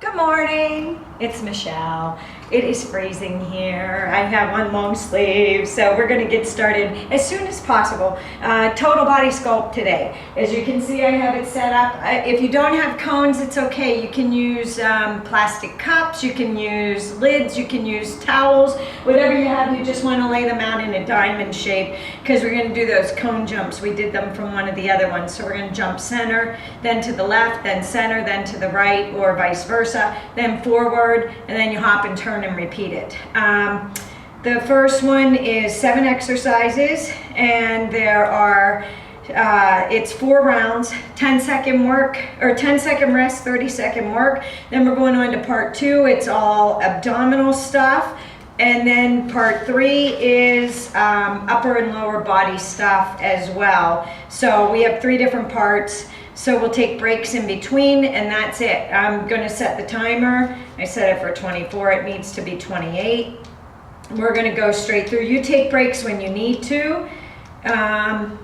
Good morning, it's Michelle. It is freezing here. I have on long sleeves, so we're gonna get started as soon as possible. Total body sculpt today. As you can see, I have it set up. If you don't have cones, it's okay. You can use plastic cups, you can use lids, you can use towels, whatever you have, you just wanna lay them out in a diamond shape because we're gonna do those cone jumps. We did them from one of the other ones. So we're gonna jump center, then to the left, then center, then to the right, or vice versa, then forward, and then you hop and turn and repeat it. The first one is 7 exercises, and there are it's 4 rounds, 10-second work, or 10-second rest, 30-second work. Then we're going on to part 2. It's all abdominal stuff. And then part 3 is upper and lower body stuff as well. So we have 3 different parts. So we'll take breaks in between, and that's it. I'm gonna set the timer. I set it for 24, it needs to be 28. We're gonna go straight through. You take breaks when you need to. I'm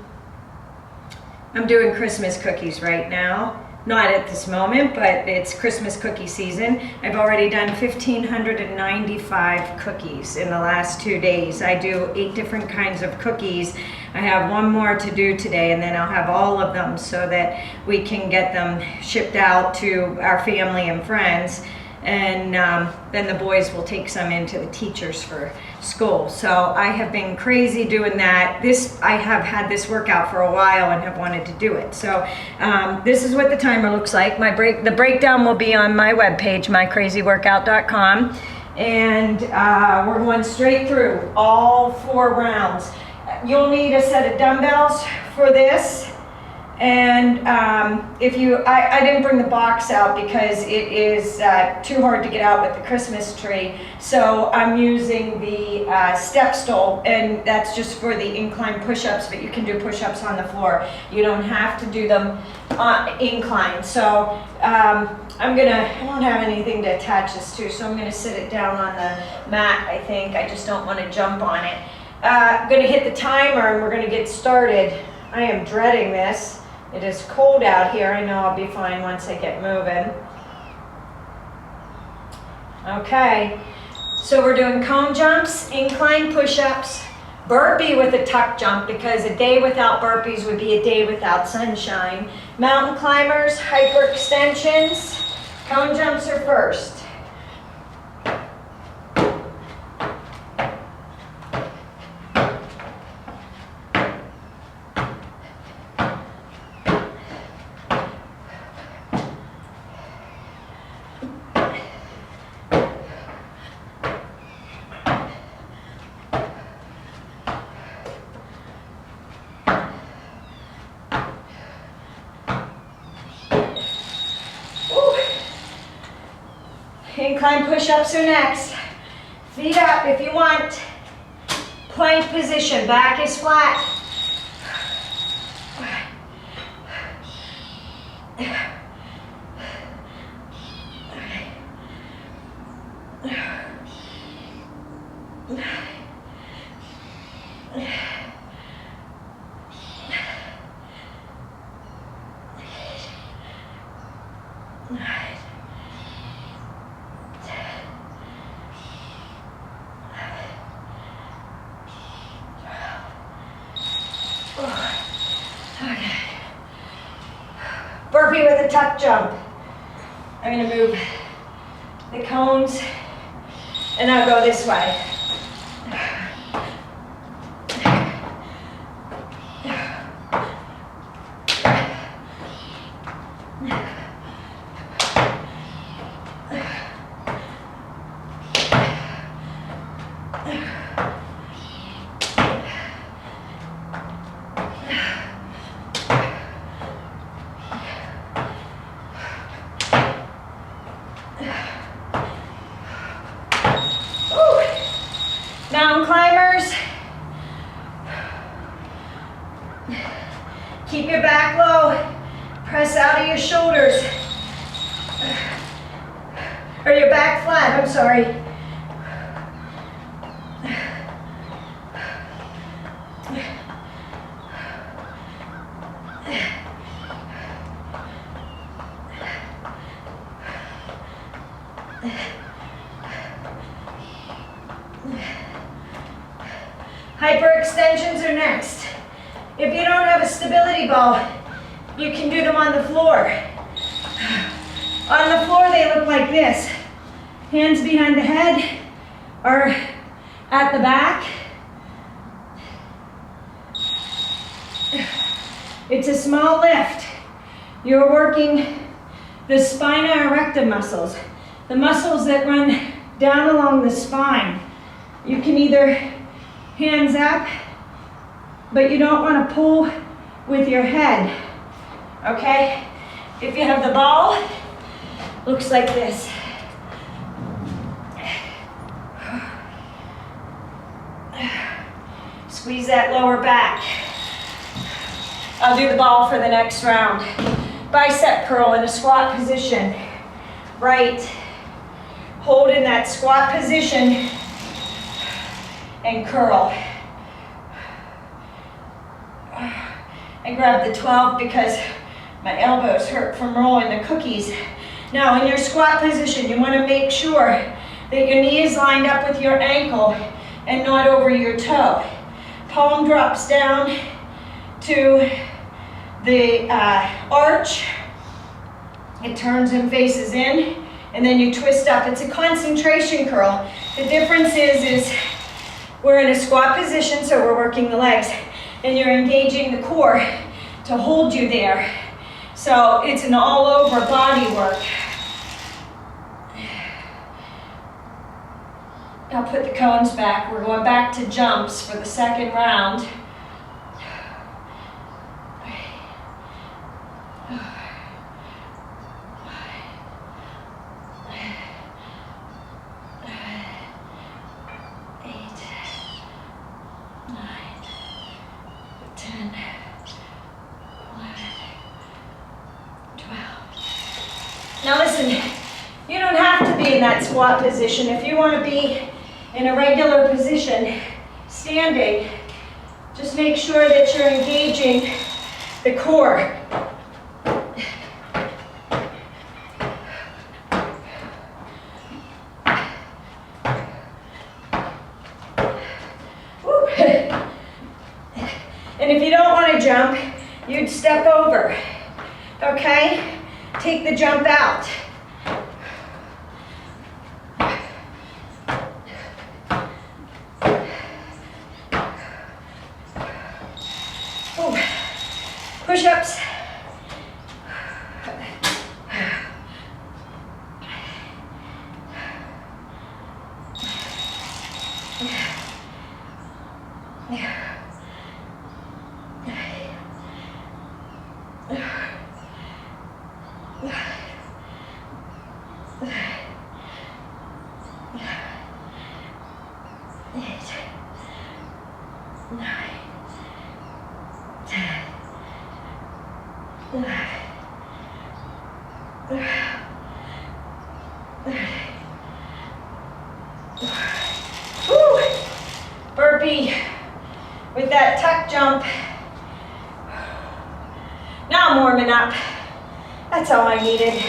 doing Christmas cookies right now. Not at this moment, but it's Christmas cookie season. I've already done 1,595 cookies in the last 2 days. I do 8 different kinds of cookies. I have 1 more to do today, and then I'll have all of them so that we can get them shipped out to our family and friends. And then the boys will take some into the teachers for school. So I have been crazy doing that. I have had this workout for a while and have wanted to do it. So this is what the timer looks like. The breakdown will be on my webpage, mycrazyworkout.com. And we're going straight through all 4 rounds. You'll need a set of dumbbells for this. And I didn't bring the box out because it is too hard to get out with the Christmas tree. So I'm using the step stool, and that's just for the incline push-ups, but you can do push-ups on the floor. You don't have to do them incline. So I don't have anything to attach this to, so I'm gonna sit it down on the mat, I think. I just don't wanna jump on it. I'm gonna hit the timer and we're gonna get started. I am dreading this. It is cold out here. I know I'll be fine once I get moving. Okay, so we're doing cone jumps, incline push-ups, burpee with a tuck jump, because a day without burpees would be a day without sunshine. Mountain climbers, hyperextensions. Cone jumps are first. Incline push-ups are next. Feet up if you want. Plank position, back is flat. Burpee with a tuck jump. I'm going to move the cones and I'll go this way. Mountain climbers, keep your back low, press out of your shoulders, or your back flat, I'm sorry. Hyperextensions are next. If you don't have a stability ball, you can do them on the floor. On the floor, they look like this. Hands behind the head or at the back. It's a small lift. You're working the spina erecta muscles, the muscles that run down along the spine. You can either hands up, but you don't want to pull with your head, okay? If you have the ball, looks like this. Squeeze that lower back. I'll do the ball for the next round. Bicep curl in a squat position. Right. Hold in that squat position and curl. I grabbed the 12 because my elbows hurt from rolling the cookies. Now in your squat position, you want to make sure that your knee is lined up with your ankle and not over your toe. Palm drops down to the arch. It turns and faces in, and then you twist up. It's a concentration curl. The difference is we're in a squat position, so we're working the legs, and you're engaging the core to hold you there. So it's an all-over body work. I'll put the cones back. We're going back to jumps for the second round. Now listen, you don't have to be in that squat position. If you want to be in a regular position, standing, just make sure that you're engaging the core. Woo. And if you don't want to jump, you'd step over, okay? Take the jump out. Ooh. Push-ups. Burpee with that tuck jump. Now I'm warming up. That's all I needed.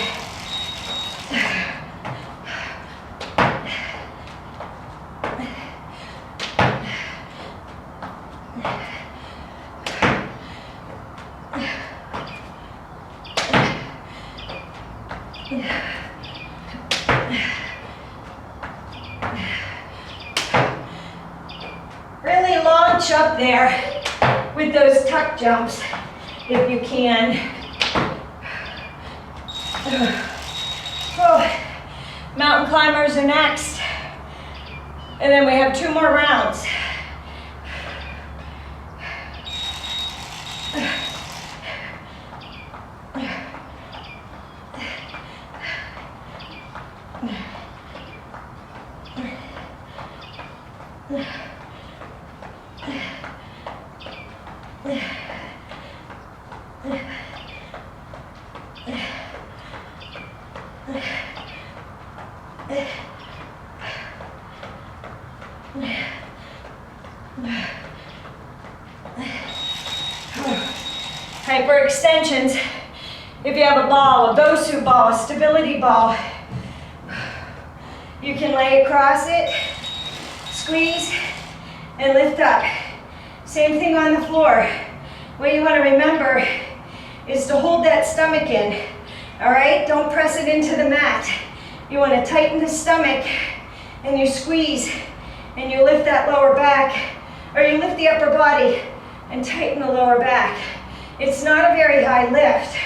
Really launch up there with those tuck jumps if you can. Oh, mountain climbers are next. And then we have 2 more rounds. Hyperextensions. If you have a ball, a Bosu ball, a stability ball, you can lay across it, Squeeze and lift up. Same thing on the floor. What you want to remember is to hold that stomach in. All right, don't press it into the mat. You want to tighten the stomach and you squeeze and you lift that lower back, or you lift the upper body and tighten the lower back. It's not a very high lift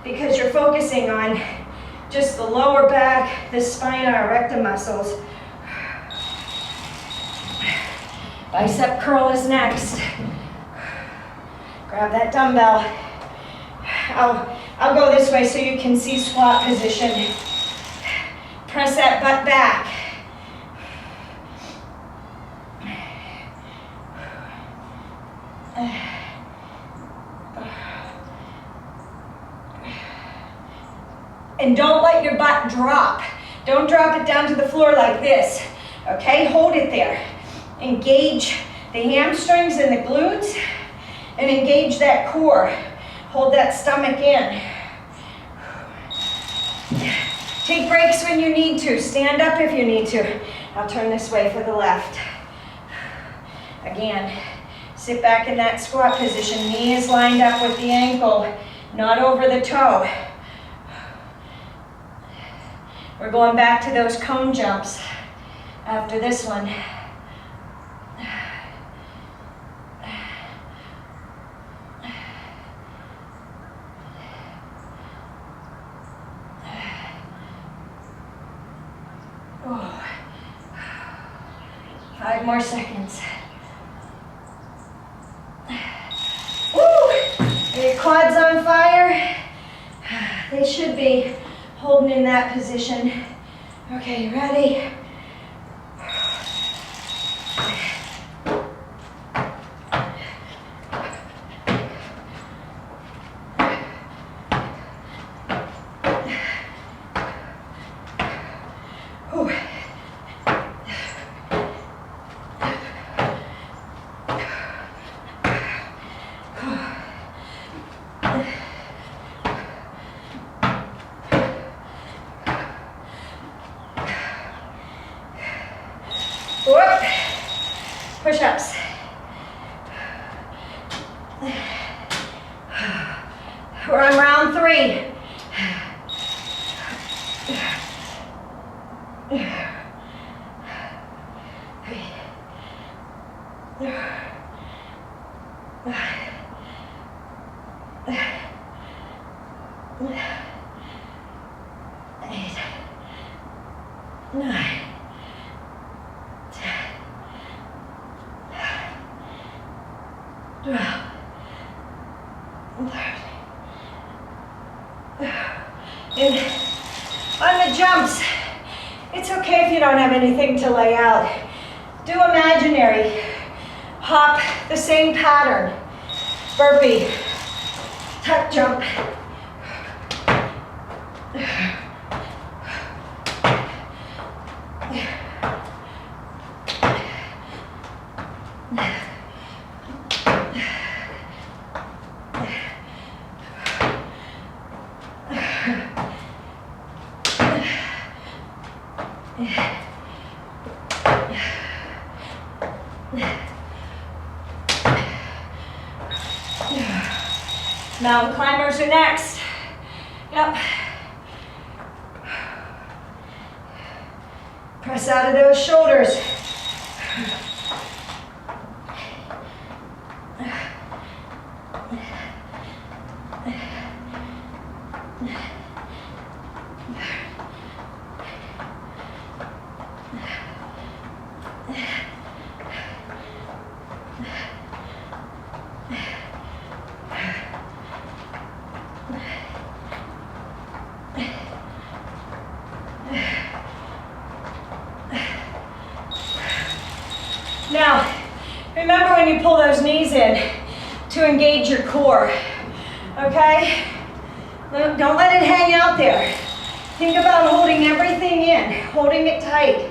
because you're focusing on just the lower back, the spina erecta muscles. Bicep curl is next. Grab that dumbbell. I'll go this way so you can see squat position. Press that butt back. And don't let your butt drop. Don't drop it down to the floor like this. Okay, hold it there. Engage the hamstrings and the glutes and engage that core. Hold that stomach in. Take breaks when you need to. Stand up if you need to. I'll turn this way for the left. Again, sit back in that squat position. Knee is lined up with the ankle, not over the toe. We're going back to those cone jumps after this one. Oh. 5 more seconds. Woo! Are your quads on fire? They should be. Holding in that position. Okay, ready? Push-ups. We're on round 3. And on the jumps, it's okay if you don't have anything to lay out. Do imaginary. Hop the same pattern. Burpee. Tuck jump. Mountain climbers are next. Yep. Press out of those shoulders. Now, remember when you pull those knees in to engage your core, okay? Don't let it hang out there. Think about holding everything in, holding it tight.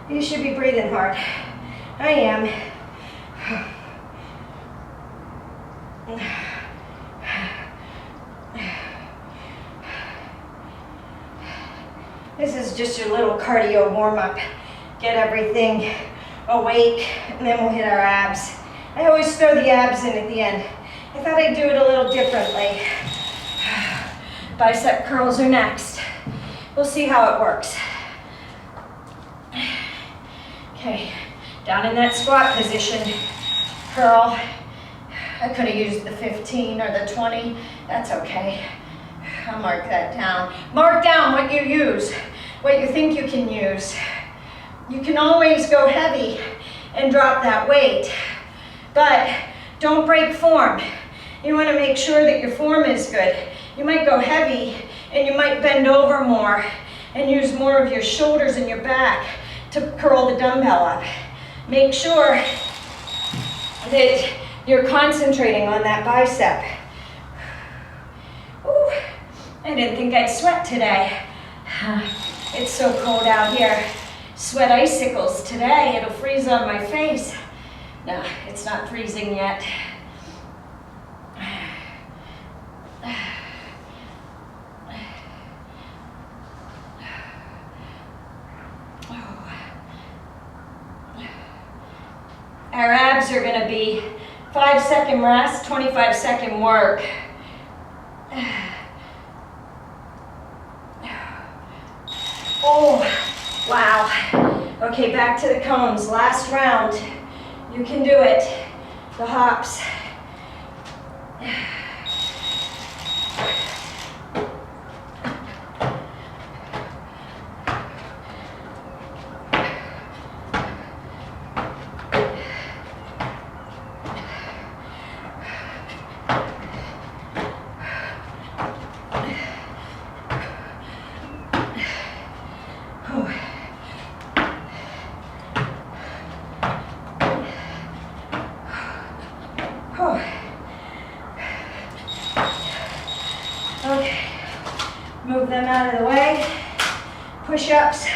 You should be breathing hard. I am. This is just your little cardio warm-up. Get everything awake, and then we'll hit our abs. I always throw the abs in at the end. I thought I'd do it a little differently. Bicep curls are next. We'll see how it works. Okay, down in that squat position, curl. I could have used the 15 or the 20. That's okay. I'll mark that down. Mark down what you use, what you think you can use. You can always go heavy and drop that weight, but don't break form. You want to make sure that your form is good. You might go heavy and you might bend over more and use more of your shoulders and your back to curl the dumbbell up. Make sure that you're concentrating on that bicep. Ooh, I didn't think I'd sweat today. It's so cold out here. Sweat icicles today. It'll freeze on my face. No, it's not freezing yet. Our abs are going to be 5-second rest, 25-second work. Oh, wow. Okay, back to the cones. Last round. You can do it. The hops. Okay, move them out of the way. Push-ups.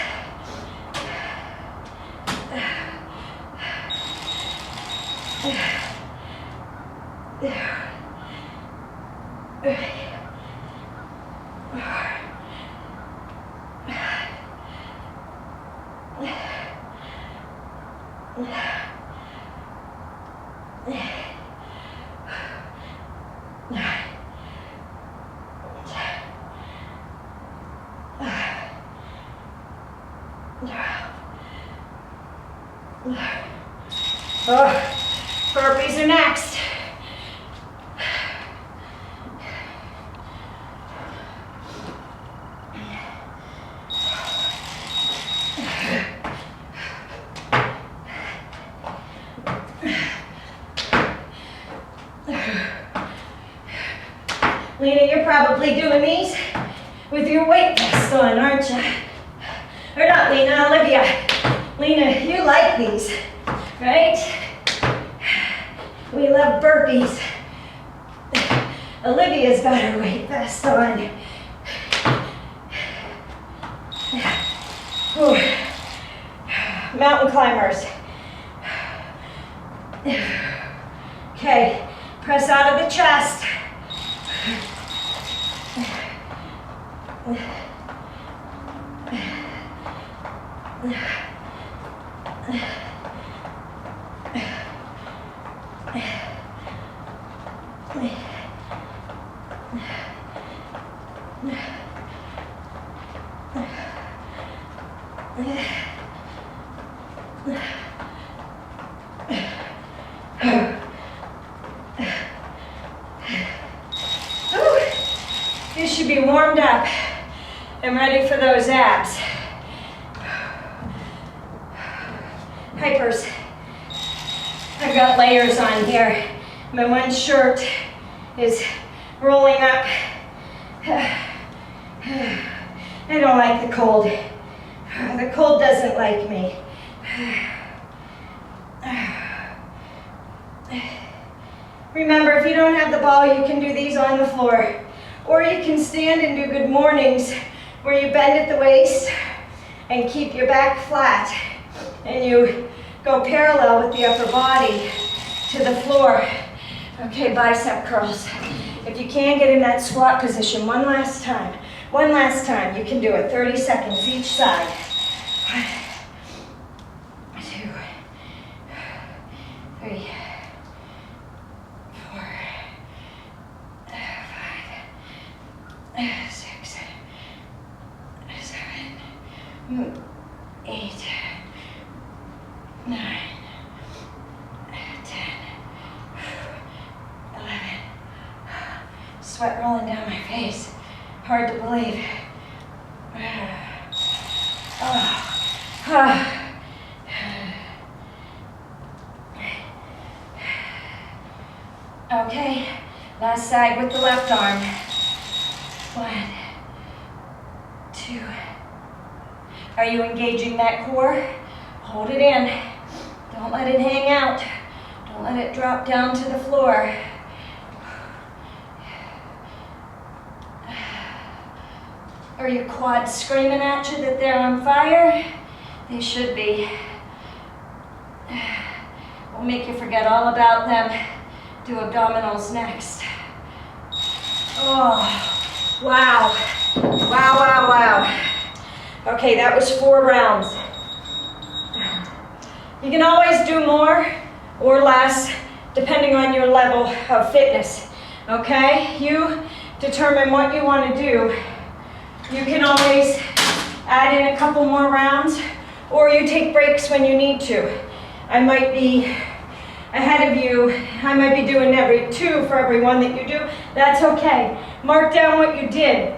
Oh, burpees are next. Lena, you're probably doing these with your weight vest on, aren't you? Or not Lena, Olivia. Lena, you like these, right? We love burpees. Olivia's got her weight vest on. Ooh. Mountain climbers. Okay, press out of the chest. You should be warmed up and ready for those abs. Hypers. I've got layers on here. My one shirt is rolling up. I don't like the cold. The cold doesn't like me. Remember, if you don't have the ball, you can do these on the floor. Or you can stand and do good mornings where you bend at the waist and keep your back flat. And you go parallel with the upper body to the floor. Okay, bicep curls. If you can, get in that squat position one last time. One last time. You can do it. 30 seconds each side. 1, 2, 3, 4, 5, 6, 7, 8, 9, 10, 11. Sweat rolling down my face. Hard to believe. Okay, last side with the left arm. 1, 2. Are you engaging that core? Hold it in. Don't let it hang out. Don't let it drop down to the floor. Are your quads screaming at you that they're on fire? They should be. We'll make you forget all about them. Do abdominals next. Oh, wow. Wow, wow, wow. Okay, that was 4 rounds. You can always do more or less depending on your level of fitness. Okay? You determine what you want to do. You can always add in a couple more rounds, or you take breaks when you need to. I might be ahead of you. I might be doing 2 for every one that you do. That's okay. Mark down what you did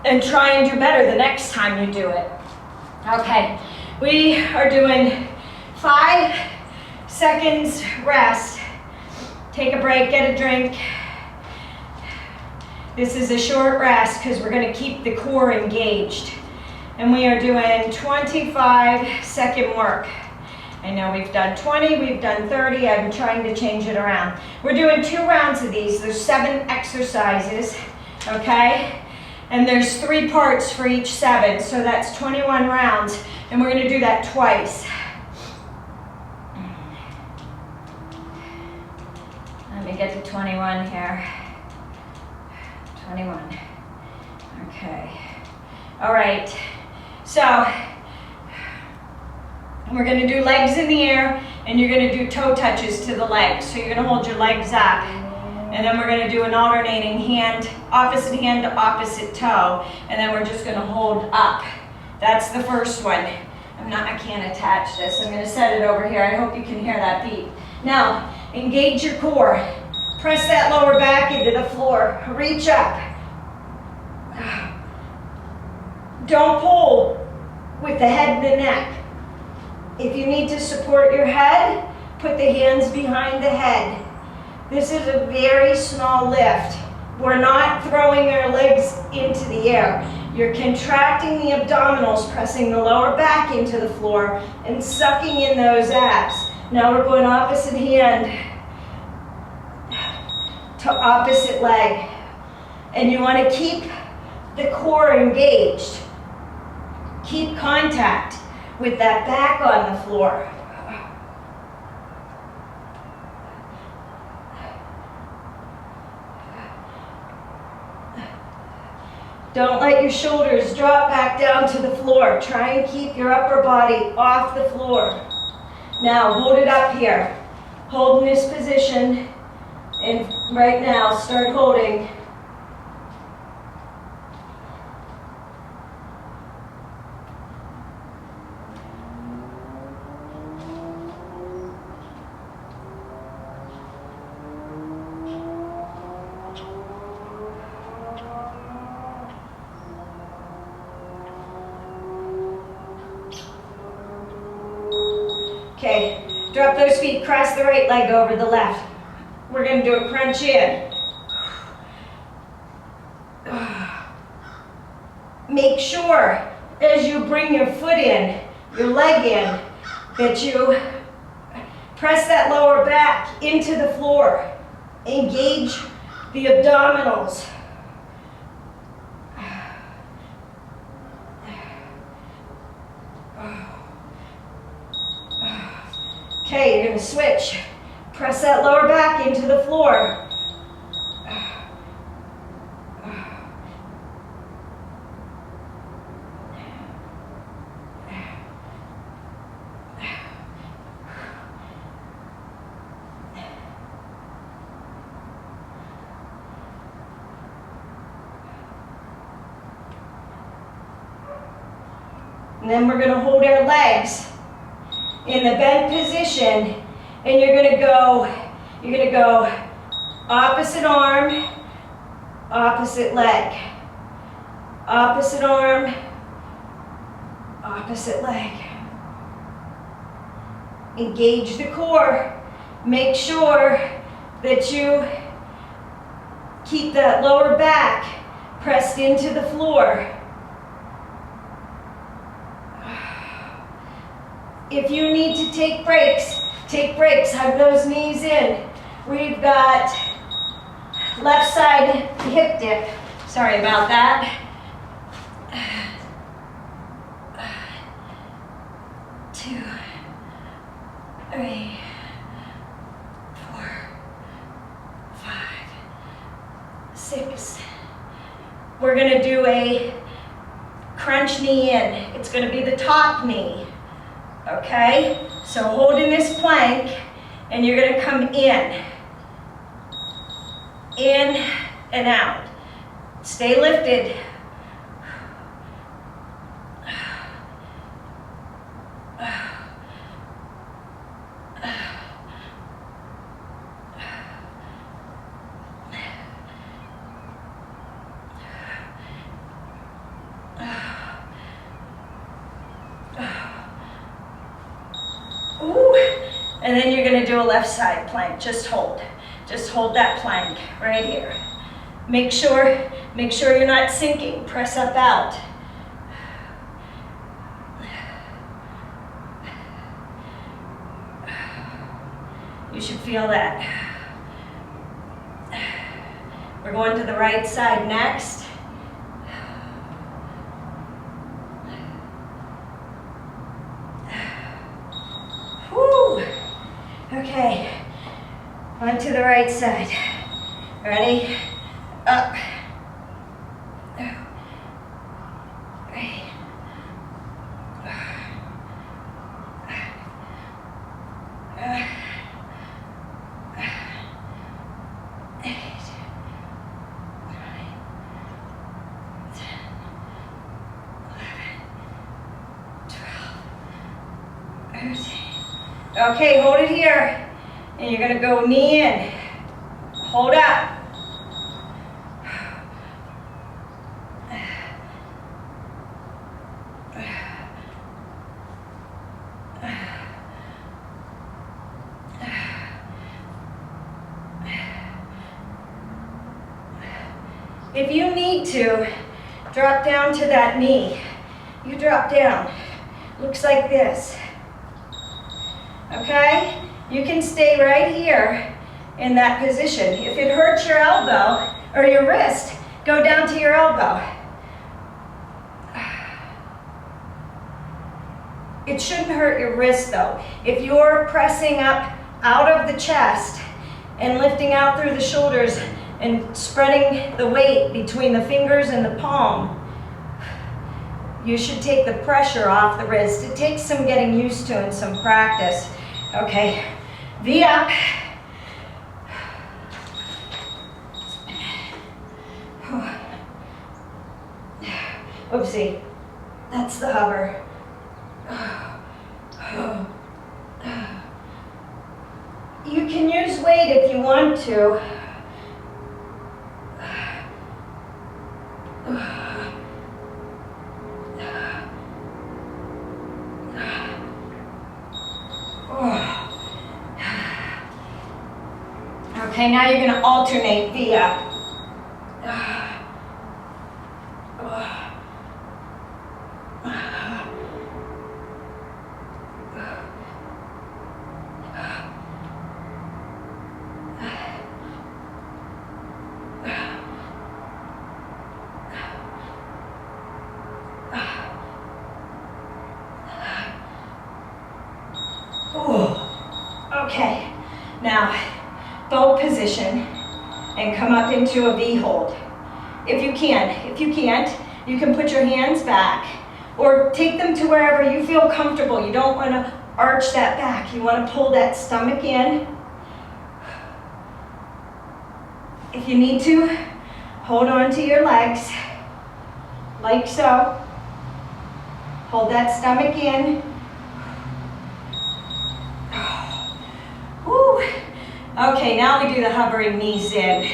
and try and do better the next time you do it. Okay, we are doing 5 seconds rest. Take a break, get a drink. This is a short rest because we're going to keep the core engaged. And we are doing 25-second work. I know we've done 20, we've done 30. I'm trying to change it around. We're doing 2 rounds of these. There's 7 exercises, okay? And there's 3 parts for each 7, so that's 21 rounds. And we're going to do that twice. Let me get to 21 here. 21. Okay. All right. So we're going to do legs in the air, and you're going to do toe touches to the legs. So you're going to hold your legs up, and then we're going to do an alternating opposite hand to opposite toe, and then we're just going to hold up. That's the first one. I can't attach this. I'm going to set it over here. I hope you can hear that beat. Now, engage your core. Press that lower back into the floor. Reach up. Don't pull with the head and the neck. If you need to support your head, put the hands behind the head. This is a very small lift. We're not throwing our legs into the air. You're contracting the abdominals, pressing the lower back into the floor, and sucking in those abs. Now we're going opposite hand to opposite leg. And you want to keep the core engaged. Keep contact with that back on the floor. Don't let your shoulders drop back down to the floor. Try and keep your upper body off the floor. Now hold it up here. Hold in this position. And right now, start holding. Okay, drop those feet, cross the right leg over the left. We're going to do a crunch in. Make sure as you bring your foot in, your leg in, that you press that lower back into the floor. Engage the abdominals. Okay, you're going to switch. Press that lower back into the floor. And then we're gonna hold our legs in the bent position, and you're gonna go opposite arm, opposite leg, opposite arm, opposite leg. Engage the core. Make sure that you keep that lower back pressed into the floor. If you need to take breaks, take breaks. Hug those knees in. We've got left side hip dip. Sorry about that. 2, 3, 4, 5, 6. We're going to do a crunch knee in. It's going to be the top knee. Okay? So holding this plank, and you're going to come in and out. Stay lifted. Ooh. And then you're going to do a left side plank. Just hold that plank right here. Make sure you're not sinking. Press up out. You should feel that. We're going to the right side next. Whew. Okay, on to the right side. Ready? Up. Okay, hold it here. And you're going to go knee in. Hold up. If you need to, drop down to that knee. You drop down. Looks like this. Okay? You can stay right here in that position. If it hurts your elbow or your wrist, go down to your elbow. It shouldn't hurt your wrist though. If you're pressing up out of the chest and lifting out through the shoulders and spreading the weight between the fingers and the palm, you should take the pressure off the wrist. It takes some getting used to and some practice. Okay, V up. Oopsie, that's the hover. You can use weight if you want to. Okay, now you're going to alternate V up. Okay, now bow position and come up into a V hold. If you can. If you can't, you can put your hands back or take them to wherever you feel comfortable. You don't want to arch that back. You want to pull that stomach in. If you need to, hold on to your legs like so. Hold that stomach in. Woo. Okay, now we do the hovering knees in.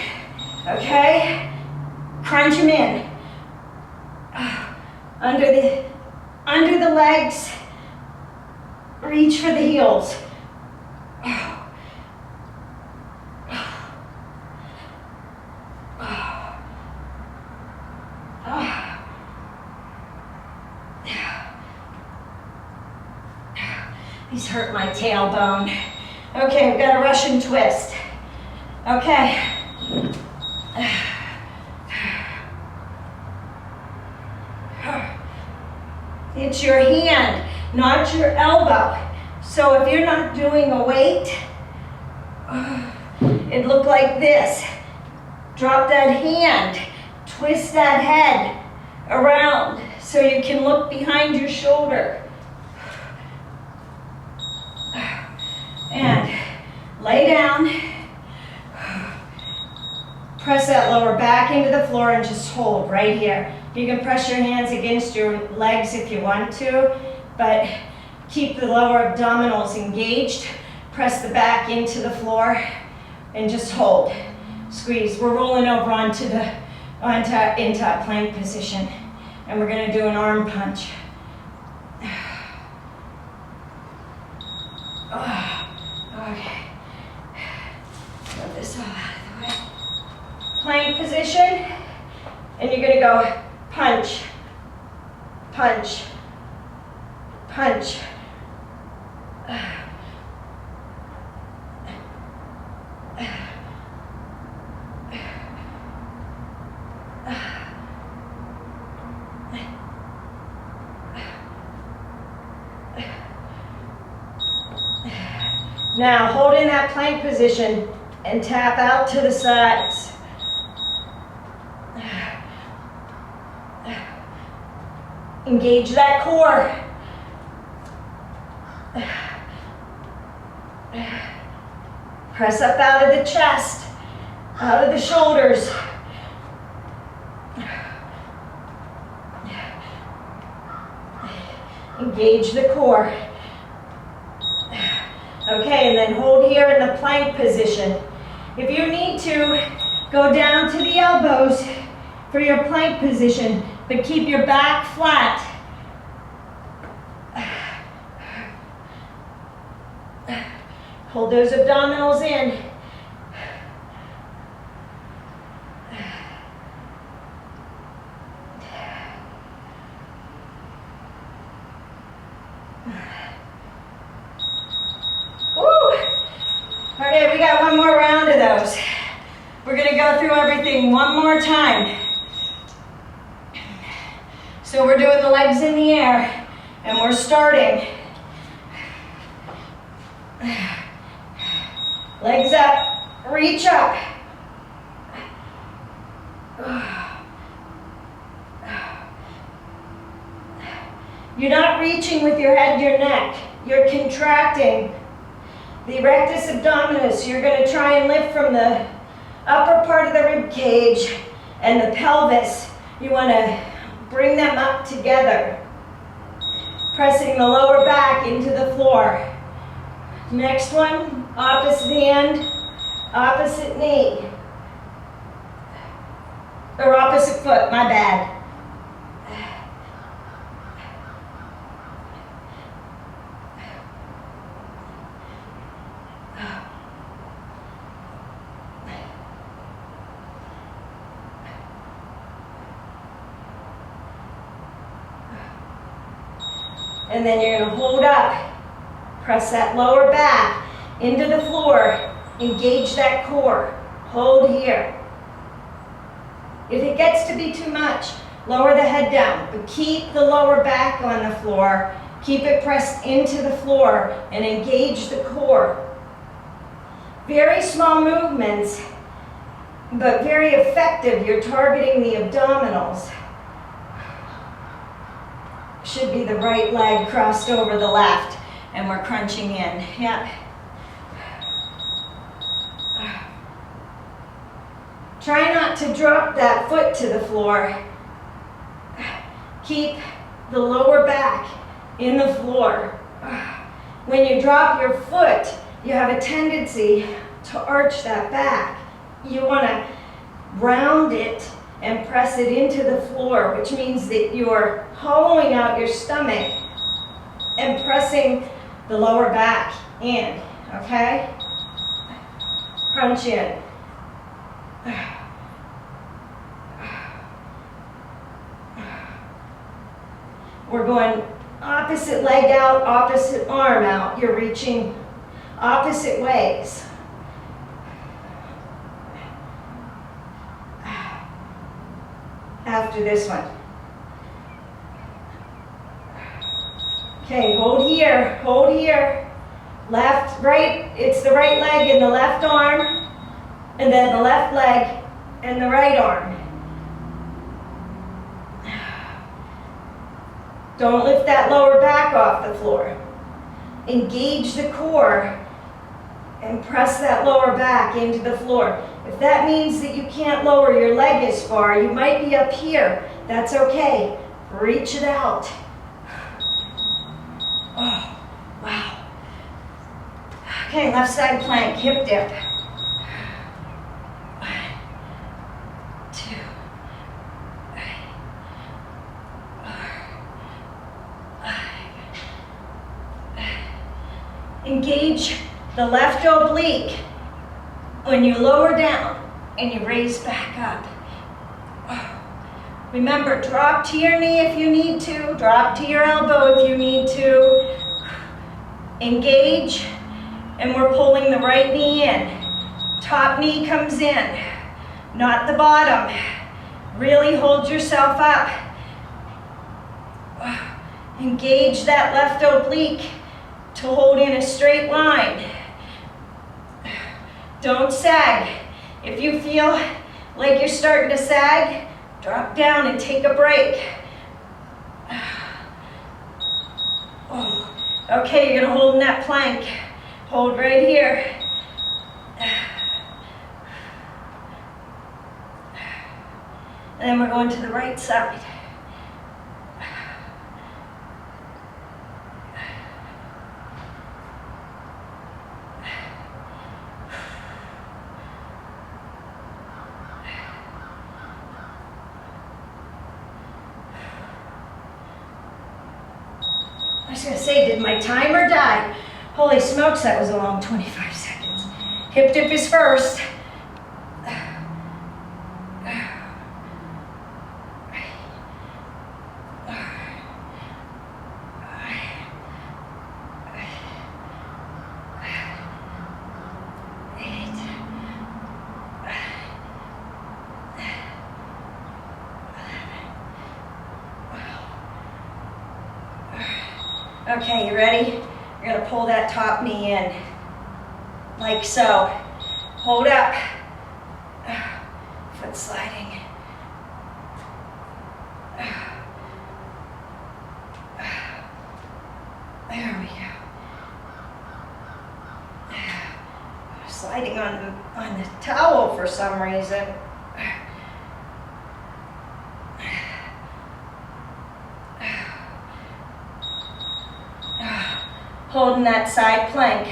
Okay? Crunch them in. Under the legs. Reach for the heels. These hurt my tailbone. Okay, we've got a Russian twist. Okay. It's your hand, not your elbow. So if you're not doing a weight, it look like this. Drop that hand, twist that head around so you can look behind your shoulder. And lay down. Press that lower back into the floor and just hold right here. You can press your hands against your legs if you want to, but keep the lower abdominals engaged. Press the back into the floor and just hold. Squeeze. We're rolling over into a plank position, and we're going to do an arm punch. Okay. Get this all out of the way. Plank position, and you're going to go punch, punch, punch. Now hold in that plank position and tap out to the sides. Engage that core. Press up out of the chest, out of the shoulders. Engage the core. Okay, and then hold here in the plank position. If you need to, go down to the elbows for your plank position, but keep your back flat. Hold those abdominals in. Okay, we got one more round of those. We're going to go through everything one more time. So we're doing the legs in the air, and we're starting. Legs up, reach up. You're not reaching with your head, your neck. You're contracting the rectus abdominis. You're going to try and lift from the upper part of the rib cage and the pelvis. You want to bring them up together. Pressing the lower back into the floor. Next one, opposite hand, opposite knee. Or opposite foot, my bad. And then you're going to hold up. Press that lower back into the floor. Engage that core. Hold here. If it gets to be too much, lower the head down, but keep the lower back on the floor. Keep it pressed into the floor and engage the core. Very small movements, but very effective. You're targeting the abdominals. Should be the right leg crossed over the left, and we're crunching in. Yep. Try not to drop that foot to the floor. Keep the lower back in the floor. When you drop your foot, you have a tendency to arch that back. You want to round it and press it into the floor, which means that you're hollowing out your stomach and pressing the lower back in, okay? Crunch in. We're going opposite leg out, opposite arm out. You're reaching opposite ways. After this one. Okay, hold here, hold here. Left, right, it's the right leg and the left arm, and then the left leg and the right arm. Don't lift that lower back off the floor. Engage the core and press that lower back into the floor. If that means that you can't lower your leg as far, you might be up here. That's okay. Reach it out. Oh, wow. Okay, left side plank, hip dip. 1, 2, 3, 4, 5. Engage the left oblique when you lower down and you raise back up. Remember, drop to your knee if you need to, drop to your elbow if you need to. Engage, and we're pulling the right knee in. Top knee comes in, not the bottom. Really hold yourself up. Engage that left oblique to hold in a straight line. Don't sag. If you feel like you're starting to sag, drop down and take a break. Oh. Okay, you're gonna hold in that plank. Hold right here. And then we're going to the right side. I was gonna say, did my timer die? Holy smokes, that was a long 25 seconds. Hip dip is first. Okay, you ready? You're gonna pull that top knee in, like so. Hold up. Foot sliding. There we go. Sliding on the towel for some reason. Holding that side plank.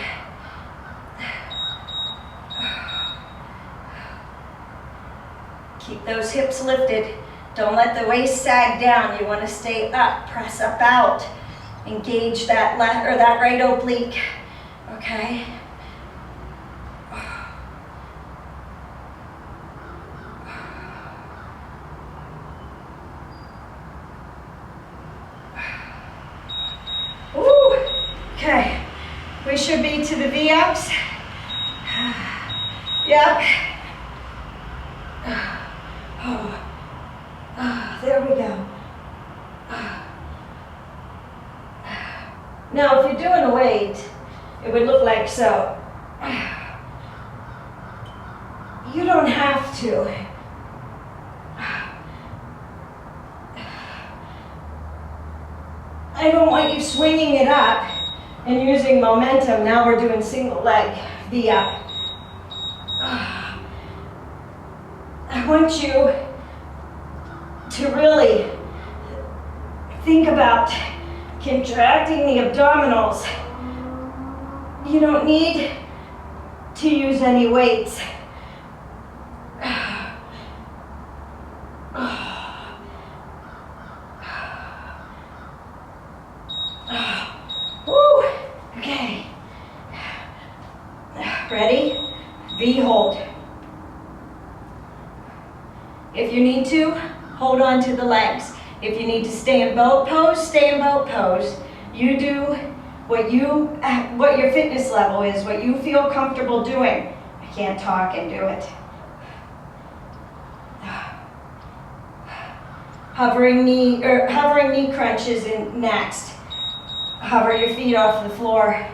Keep those hips lifted. Don't let the waist sag down. You want to stay up, press up out. Engage that left or that right oblique. Okay? Okay, we should be to the V-ups. Yep. There we go. Now, if you're doing a weight, it would look like so. You don't have to. I don't want you swinging it up and using momentum. Now we're doing single leg V-up. I want you to really think about contracting the abdominals. You don't need to use any weights. Woo. Okay. Ready? V hold. If you need to, hold on to the legs. If you need to stay in boat pose, stay in boat pose. You do what your fitness level is, what you feel comfortable doing. I can't talk and do it. Hovering knee crunches in next. Hover your feet off the floor.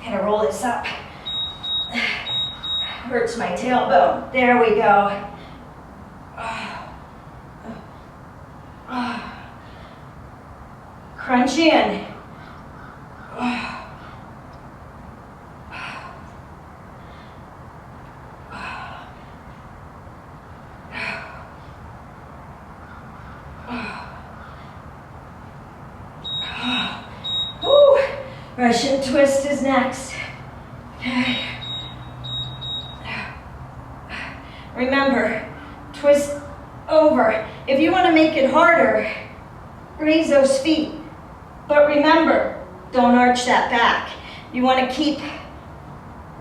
Gonna roll this up. Hurts my tailbone. There we go. Crunch in. Russian twist is next. Okay. Remember, twist over. If you want to make it harder, raise those feet. But remember, don't arch that back. You want to keep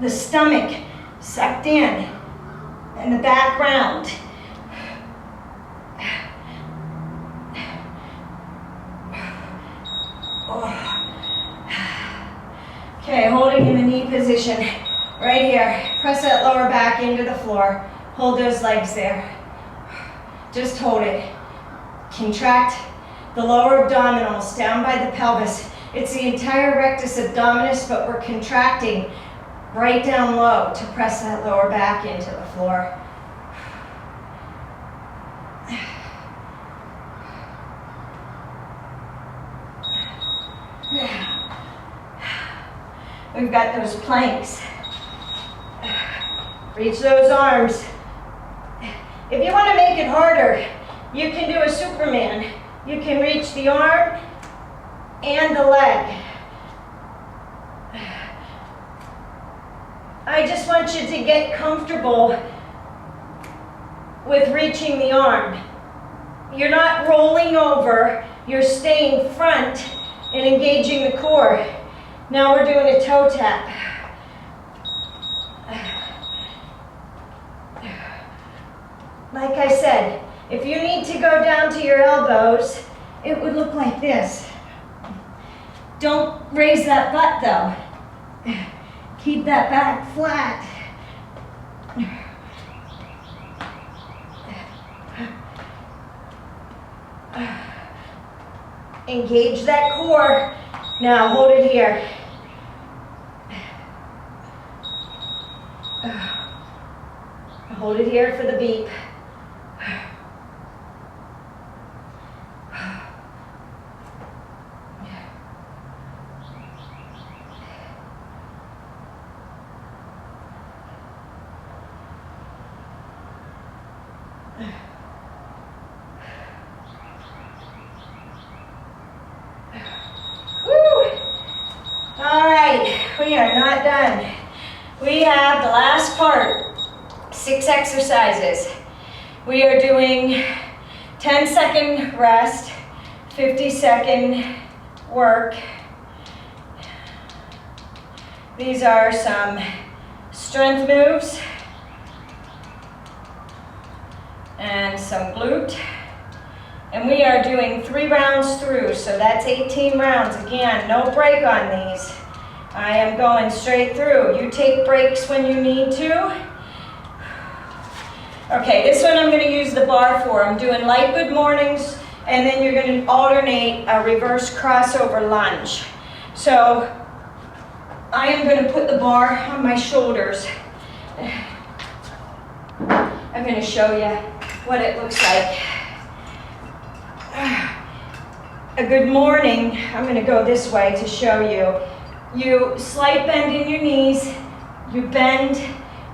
the stomach sucked in and the back round. Okay, holding in the knee position. Right here. Press that lower back into the floor. Hold those legs there. Just hold it. Contract the lower abdominals down by the pelvis. It's the entire rectus abdominis, but we're contracting right down low to press that lower back into the floor. We've got those planks. Reach those arms. If you want to make it harder, you can do a Superman. You can reach the arm and the leg. I just want you to get comfortable with reaching the arm. You're not rolling over, you're staying front and engaging the core. Now we're doing a toe tap. Like I said, if you need to go down to your elbows, it would look like this. Don't raise that butt though. Keep that back flat. Engage that core. Now hold it here. Hold it here for the beep. We are not done. We have the last part, 6 exercises. We are doing 10-second rest, 50-second work. These are some strength moves and some glute. And we are doing 3 rounds through, so that's 18 rounds. Again, no break on these. I am going straight through. You take breaks when you need to. Okay, this one I'm going to use the bar for. I'm doing light good mornings, and then you're going to alternate a reverse crossover lunge. So I am going to put the bar on my shoulders. I'm going to show you what it looks like. A good morning, I'm going to go this way to show you. You slight bend in your knees, you bend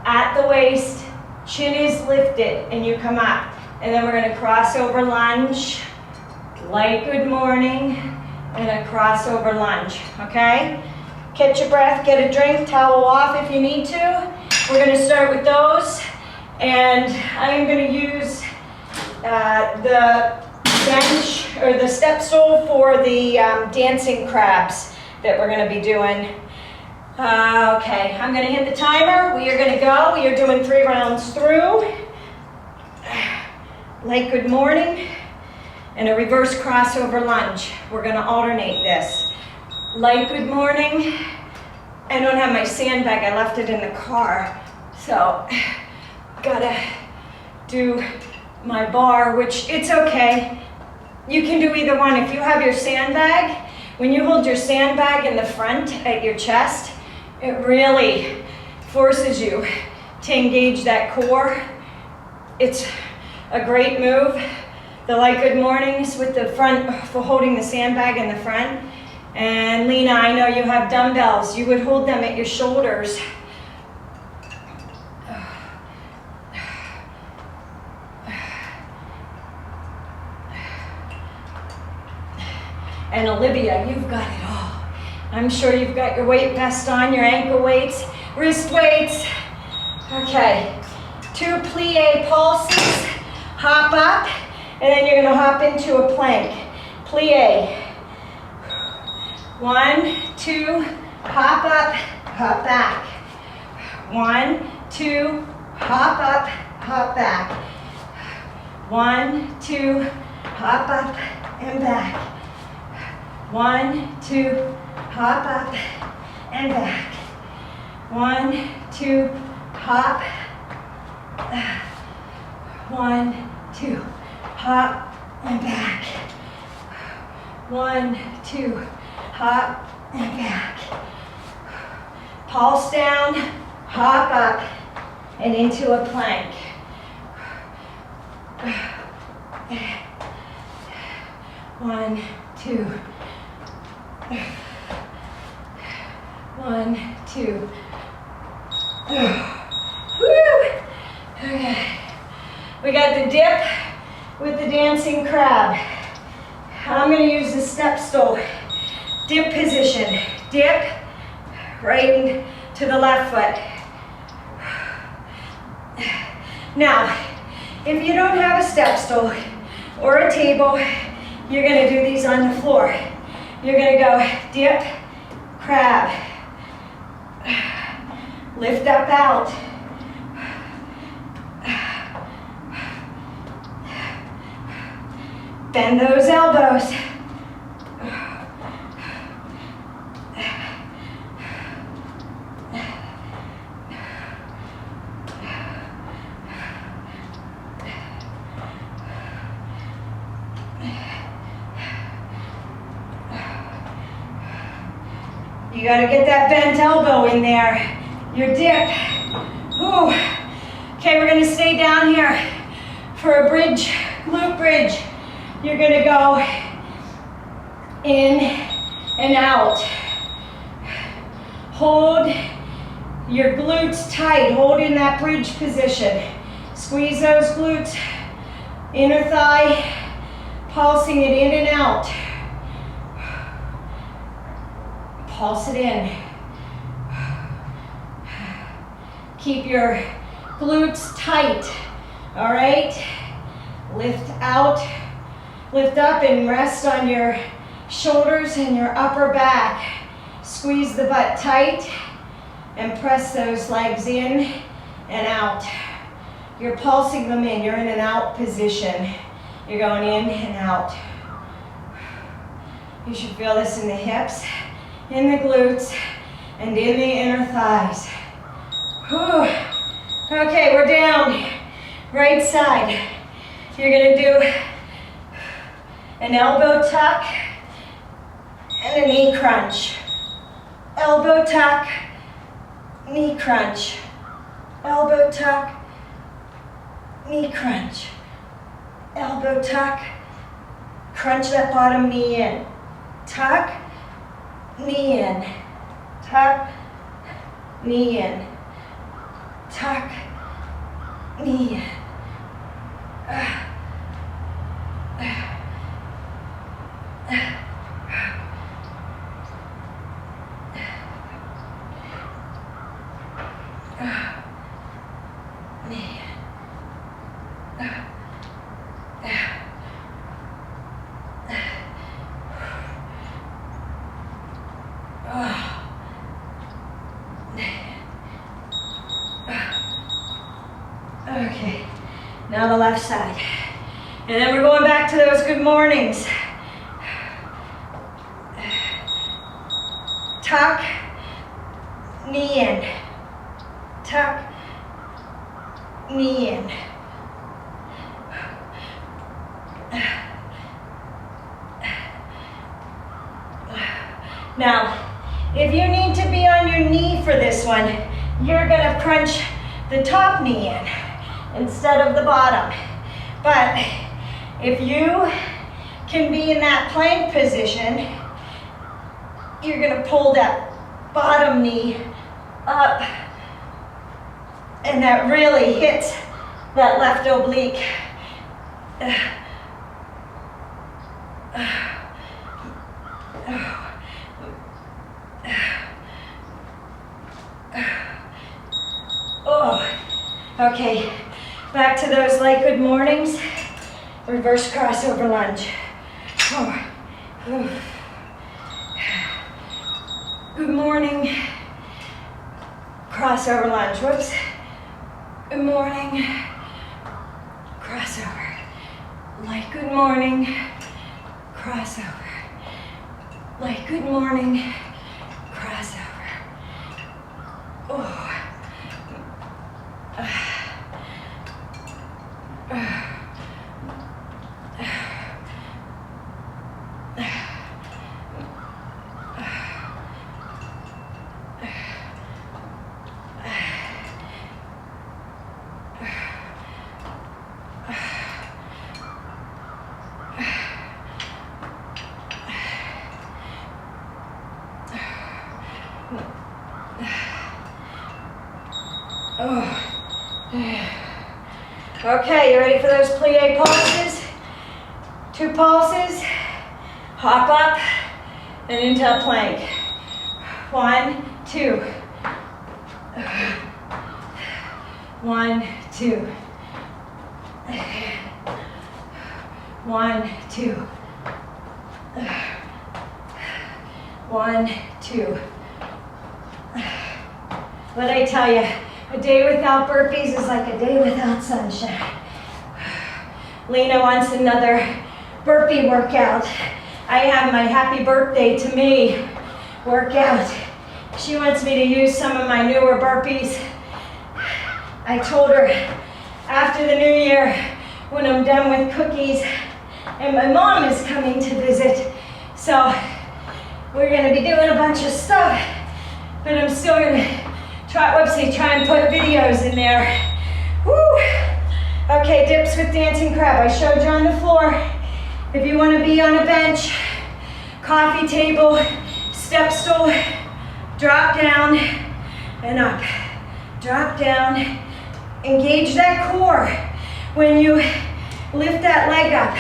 at the waist, chin is lifted, and you come up. And then we're going to cross over lunge, Light good morning, and a crossover lunge, okay? Catch your breath, get a drink, towel off if you need to. We're gonna start with those, and I am gonna use the bench, or the step stool for the dancing crabs that we're gonna be doing. Okay, I'm gonna hit the timer. We are gonna go. We are doing 3 rounds through. Light good morning, and a reverse crossover lunge. We're gonna alternate this. Light good morning. I don't have my sandbag, I left it in the car. So, gotta do my bar, which it's okay. You can do either one. If you have your sandbag, when you hold your sandbag in the front at your chest, it really forces you to engage that core. It's a great move. The light good mornings with the front, for holding the sandbag in the front. And Lena, I know you have dumbbells. You would hold them at your shoulders. And Olivia, you've got it all. I'm sure you've got your weight vest on, your ankle weights, wrist weights. Okay, 2 plie pulses, hop up, and then you're gonna hop into a plank. Plie. 1, 2, hop up, hop back. 1, 2, hop up, hop back. 1, 2, hop up and back. 1, 2, hop up and back. 1, 2, hop. 1, 2, hop and back. 1, 2, hop and back. Pulse down, hop up, and into a plank. 1, 2. 1, 2. Woo! Okay. We got the dip with the dancing crab. I'm going to use the step stool. Dip position. Dip right to the left foot. Now, if you don't have a step stool or a table, you're going to do these on the floor. You're going to go dip, crab, lift up, out. Bend those elbows. You gotta get that bent elbow in there. Your dip. Ooh. Okay, we're gonna stay down here for a bridge, glute bridge. You're gonna go in and out. Hold your glutes tight. Hold in that bridge position. Squeeze those glutes, inner thigh, pulsing it in and out. Pulse it in. Keep your glutes tight, all right? Lift out, lift up and rest on your shoulders and your upper back. Squeeze the butt tight and press those legs in and out. You're pulsing them in, you're in an out position. You're going in and out. You should feel this in the hips, in the glutes, and in the inner thighs. Whew. Okay, we're down. Right side. You're gonna do an elbow tuck and a knee crunch. Elbow tuck, knee crunch. Elbow tuck, knee crunch. Elbow tuck, crunch that bottom knee in. Tuck, knee in. Tuck, knee in. Tuck, knee in. Now the left side. And then we're going back to those good mornings. Tuck, knee in. Tuck, knee in. Now, if you need to be on your knee for this one, you're gonna crunch the top knee in instead of the bottom. But if you can be in that plank position, you're gonna pull that bottom knee up, and that really hits that left oblique. Oh, okay, back to those light good mornings. Reverse crossover lunge. Oh. Good morning. Crossover lunge. Whoops. Good morning. Crossover. Light good morning. Crossover. Light good morning. Crossover. Oh. Okay, you ready for those plie pulses? 2 pulses, hop up, and into a plank. 1, 2. 1, 2. 1, 2. 1, 2. What I tell you, a day without burpees is like a day without sunshine. Lena wants another burpee workout. I have my happy birthday to me workout. She wants me to use some of my newer burpees. I told her after the new year, when I'm done with cookies, and my mom is coming to visit, so we're gonna be doing a bunch of stuff, but I'm still gonna try and put videos in there. Woo! Okay, dips with dancing crab. I showed you on the floor. If you want to be on a bench, coffee table, step stool, drop down and up. Drop down. Engage that core when you lift that leg up.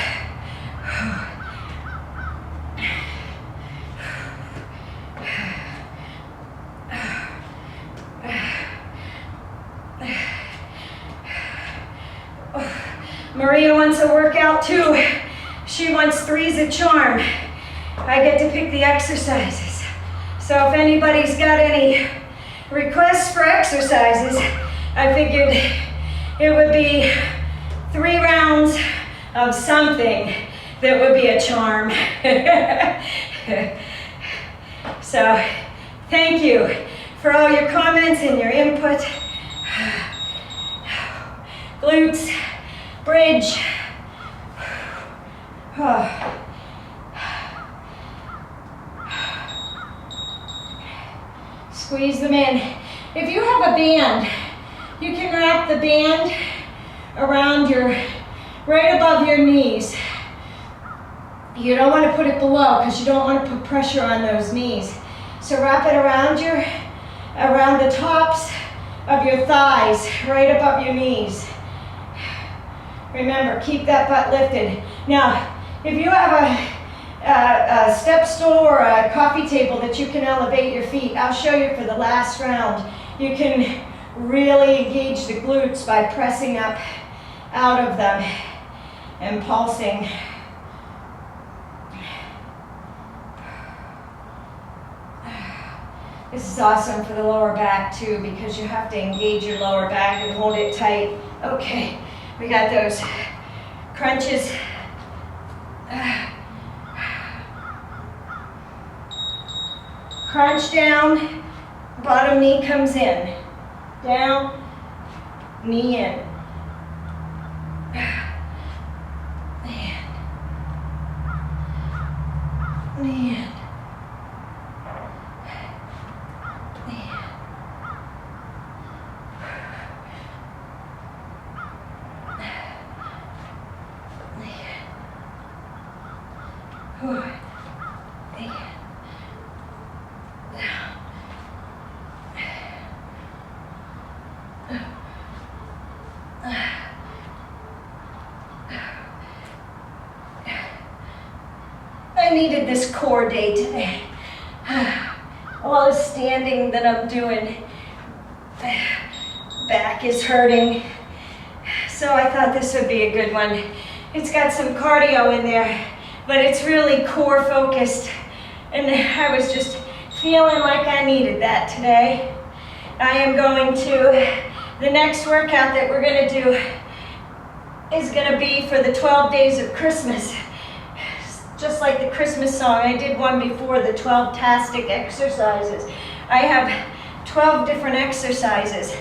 Maria wants a workout too. She wants 3's a charm. I get to pick the exercises. So if anybody's got any requests for exercises, I figured it would be 3 rounds of something that would be a charm. So thank you for all your comments and your input. Glutes. Bridge. Squeeze them in. If you have a band, you can wrap the band around right above your knees. You don't want to put it below because you don't want to put pressure on those knees. So wrap it around the tops of your thighs, right above your knees. Remember, keep that butt lifted. Now, if you have a step stool or a coffee table that you can elevate your feet, I'll show you for the last round. You can really engage the glutes by pressing up out of them and pulsing. This is awesome for the lower back too, because you have to engage your lower back and hold it tight. Okay. We got those crunches. Crunch down, bottom knee comes in. Down, knee in. Knee in. I needed this core day today. All the standing that I'm doing, back is hurting. So I thought this would be a good one. It's got some cardio in there, but it's really core focused. And I was just feeling like I needed that today. I am going to, the next workout that we're gonna do is gonna be for the 12 days of Christmas. Just like the Christmas song, I did one before, the 12-tastic exercises. I have 12 different exercises,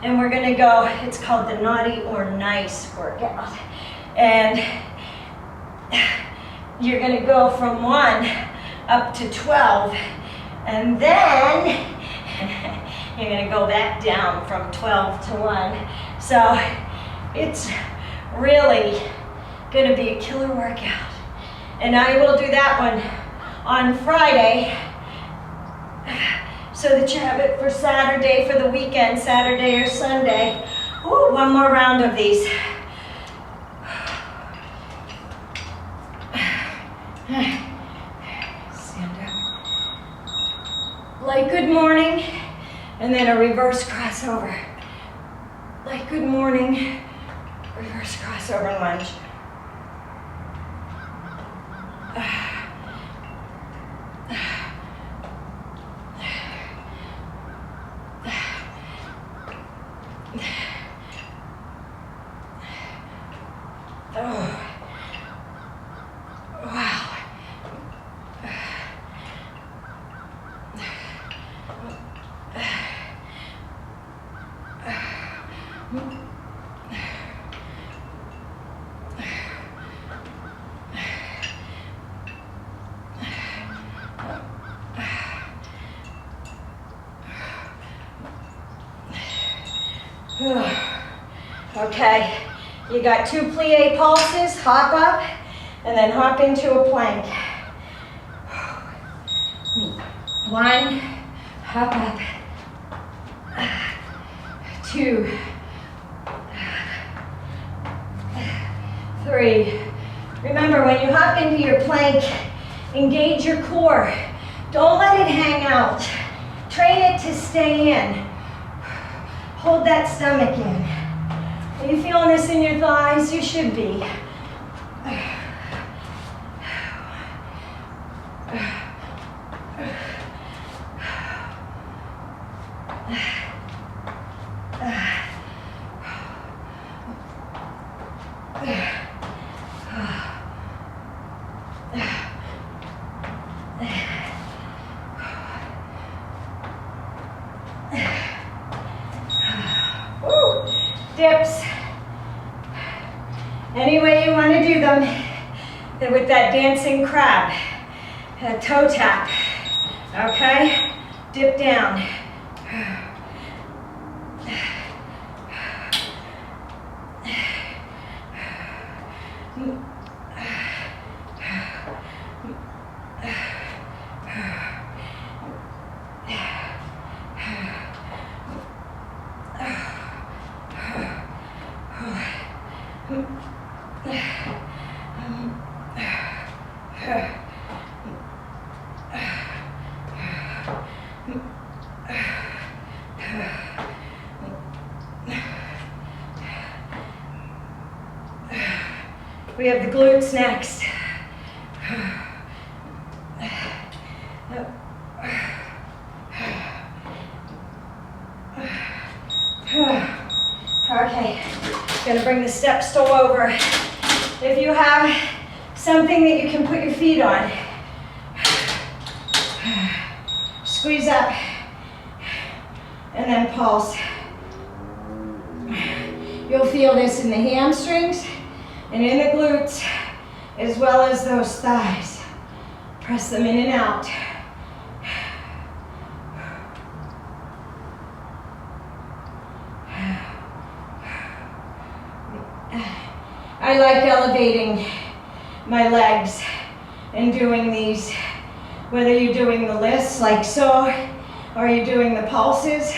and we're gonna go, it's called the naughty or nice workout. And you're gonna go from 1 up to 12, and then you're gonna go back down from 12 to 1. So it's really gonna be a killer workout. And I will do that one on Friday so that you have it for Saturday, for the weekend, Saturday or Sunday. Ooh, one more round of these. Stand up. Like good morning, and then a reverse crossover. Like good morning, reverse crossover lunge. Okay, you got 2 plie pulses, hop up, and then hop into a plank. 1, hop up. 2, 3. Remember, when you hop into your plank, engage your core. Don't let it hang out. Train it to stay in. Hold that stomach in. Are you feeling this in your thighs? You should be. Dips. Any way you want to do them. Then with that dancing crab, a toe tap. Okay? Dip down. We have the glutes next. Okay, Gonna bring the step stool over. If you have something that you can put your feet on, squeeze up and then pulse. You'll feel this in the hamstrings and in the glutes, as well as those thighs. Press them in and out. I like elevating my legs and doing these, whether you're doing the lifts like so, or you're doing the pulses.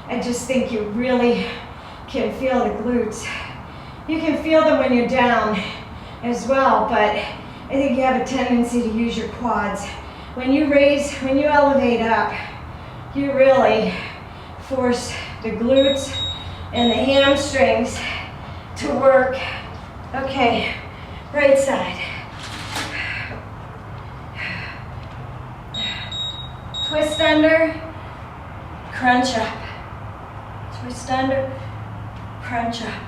I just think you really can feel the glutes. You can feel them when you're down as well, but I think you have a tendency to use your quads. When you elevate up, you really force the glutes and the hamstrings to work. Okay, right side. Twist under, crunch up. Twist under, crunch up.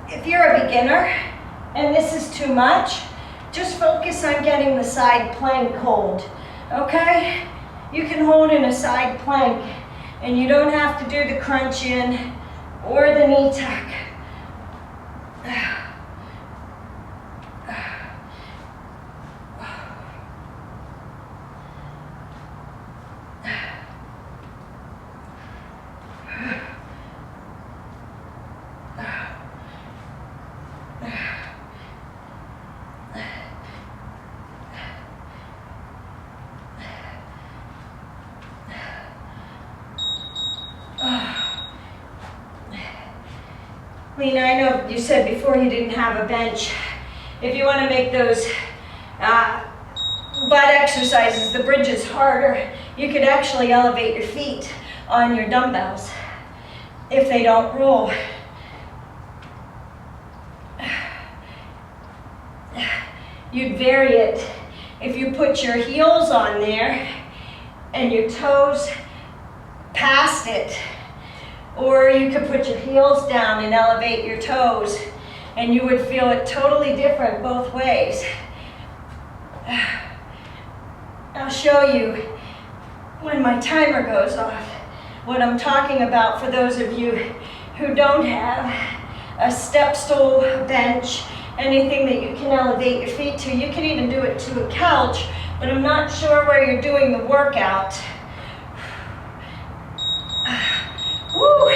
If you're a beginner and this is too much, just focus on getting the side plank hold, okay? You can hold in a side plank and you don't have to do the crunch in or the knee tuck. Lena, I know you said before you didn't have a bench. If you want to make those butt exercises, the bridges harder, you could actually elevate your feet on your dumbbells if they don't roll. You'd vary it if you put your heels on there and your toes past it. Or you could put your heels down and elevate your toes, and you would feel it totally different both ways. I'll show you when my timer goes off what I'm talking about for those of you who don't have a step stool, bench, anything that you can elevate your feet to. You can even do it to a couch, but I'm not sure where you're doing the workout. Woo!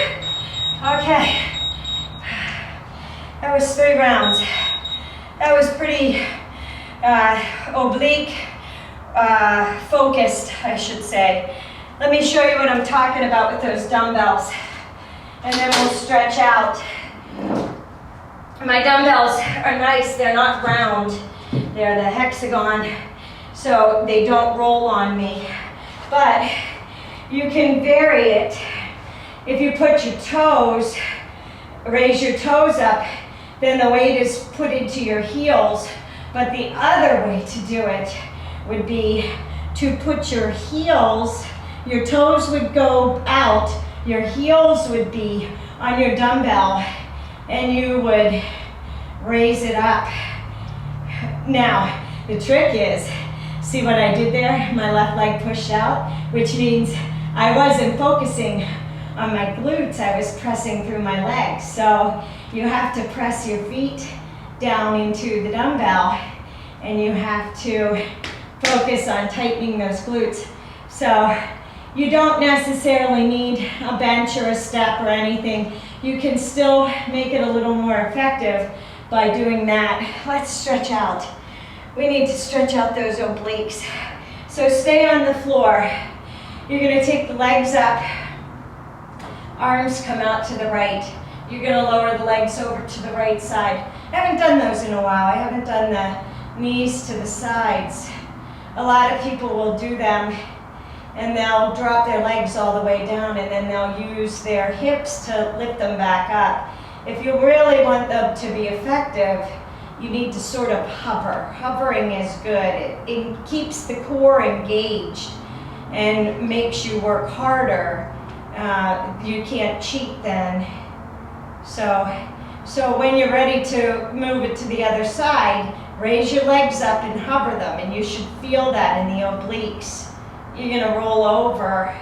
Okay, that was 3 rounds. That was pretty oblique, focused, I should say. Let me show you what I'm talking about with those dumbbells, and then we'll stretch out. My dumbbells are nice, they're not round. They're the hexagon, so they don't roll on me. But you can vary it. If you put your toes, raise your toes up, then the weight is put into your heels. But the other way to do it would be to put your heels, your toes would go out, your heels would be on your dumbbell, and you would raise it up. Now, the trick is, see what I did there? My left leg pushed out, which means I wasn't focusing on my glutes, I was pressing through my legs. So you have to press your feet down into the dumbbell, and you have to focus on tightening those glutes. So you don't necessarily need a bench or a step or anything. You can still make it a little more effective by doing that. Let's stretch out. We need to stretch out those obliques. So stay on the floor. You're gonna take the legs up. Arms come out to the right. You're gonna lower the legs over to the right side. I haven't done those in a while. I haven't done the knees to the sides. A lot of people will do them and they'll drop their legs all the way down, and then they'll use their hips to lift them back up. If you really want them to be effective, you need to sort of hover. Hovering is good. It keeps the core engaged and makes you work harder. You can't cheat then. So when you're ready to move it to the other side, raise your legs up and hover them, and you should feel that in the obliques. You're gonna roll over,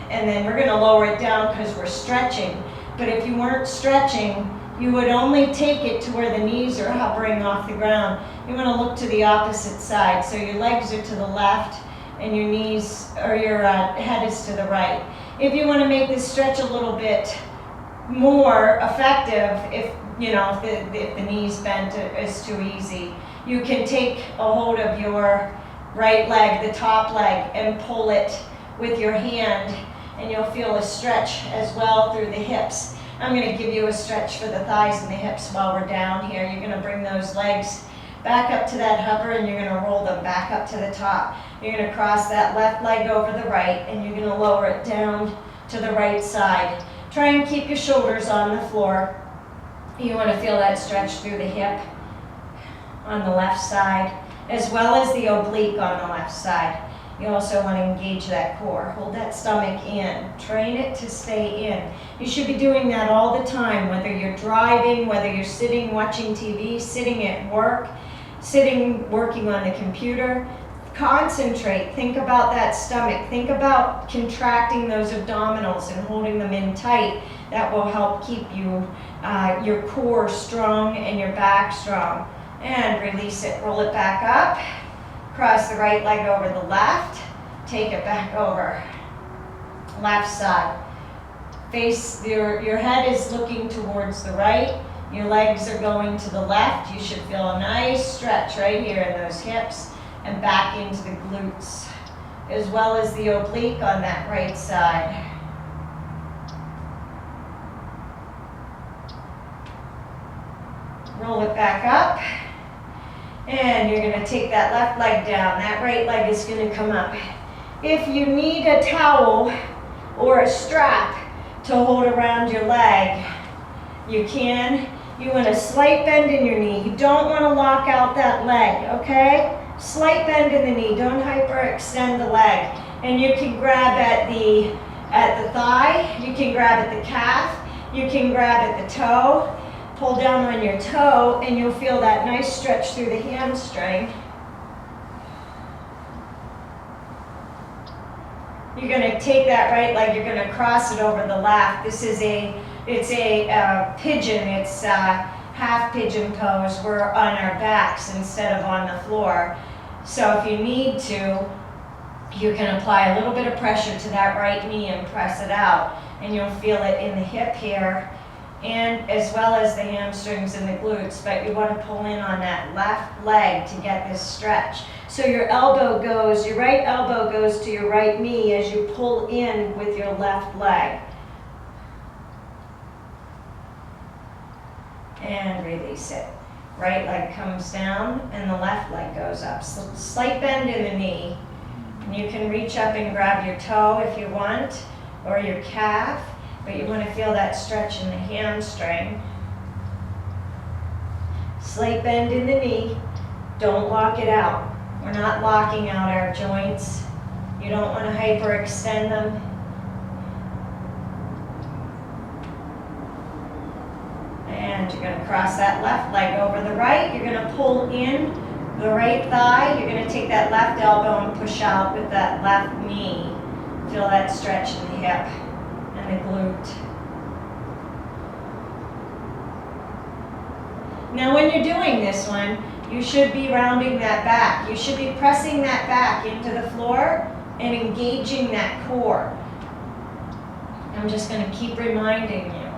and then we're gonna lower it down because we're stretching. But if you weren't stretching, you would only take it to where the knees are hovering off the ground. You wanna look to the opposite side. So your legs are to the left and your knees, or your head is to the right. If you wanna make this stretch a little bit more effective, if the knees bent is too easy, you can take a hold of your right leg, the top leg, and pull it with your hand, and you'll feel a stretch as well through the hips. I'm going to give you a stretch for the thighs and the hips while we're down here. You're going to bring those legs back up to that hover, and you're going to roll them back up to the top. You're going to cross that left leg over the right, and you're going to lower it down to the right side. Try and keep your shoulders on the floor. You want to feel that stretch through the hip on the left side, as well as the oblique on the left side. You also want to engage that core. Hold that stomach in. Train it to stay in. You should be doing that all the time, whether you're driving, whether you're sitting watching TV, sitting at work, sitting working on the computer. Concentrate. Think about that stomach. Think about contracting those abdominals and holding them in tight. That will help keep you, your core strong and your back strong. And release it. Roll it back up. Cross the right leg over the left. Take it back over. Left side. Face, your head is looking towards the right. Your legs are going to the left. You should feel a nice stretch right here in those hips and back into the glutes, as well as the oblique on that right side. Roll it back up. And you're going to take that left leg down. That right leg is going to come up. If you need a towel or a strap to hold around your leg, you can. You want a slight bend in your knee. You don't want to lock out that leg, okay? Slight bend in the knee. Don't hyperextend the leg. And you can grab at the thigh. You can grab at the calf. You can grab at the toe. Pull down on your toe, and you'll feel that nice stretch through the hamstring. You're going to take that right leg, you're going to cross it over the left. It's a pigeon. It's half pigeon pose. We're on our backs instead of on the floor. So if you need to, you can apply a little bit of pressure to that right knee and press it out, and you'll feel it in the hip here, and as well as the hamstrings and the glutes, but you want to pull in on that left leg to get this stretch. So your right elbow goes to your right knee as you pull in with your left leg. And release it. Right leg comes down and the left leg goes up. So slight bend in the knee. And you can reach up and grab your toe if you want, or your calf. But you want to feel that stretch in the hamstring. Slight bend in the knee. Don't lock it out. We're not locking out our joints. You don't want to hyperextend them. And you're going to cross that left leg over the right. You're going to pull in the right thigh. You're going to take that left elbow and push out with that left knee. Feel that stretch in the hip and the glute. Now when you're doing this one, you should be rounding that back. You should be pressing that back into the floor and engaging that core. I'm just going to keep reminding you.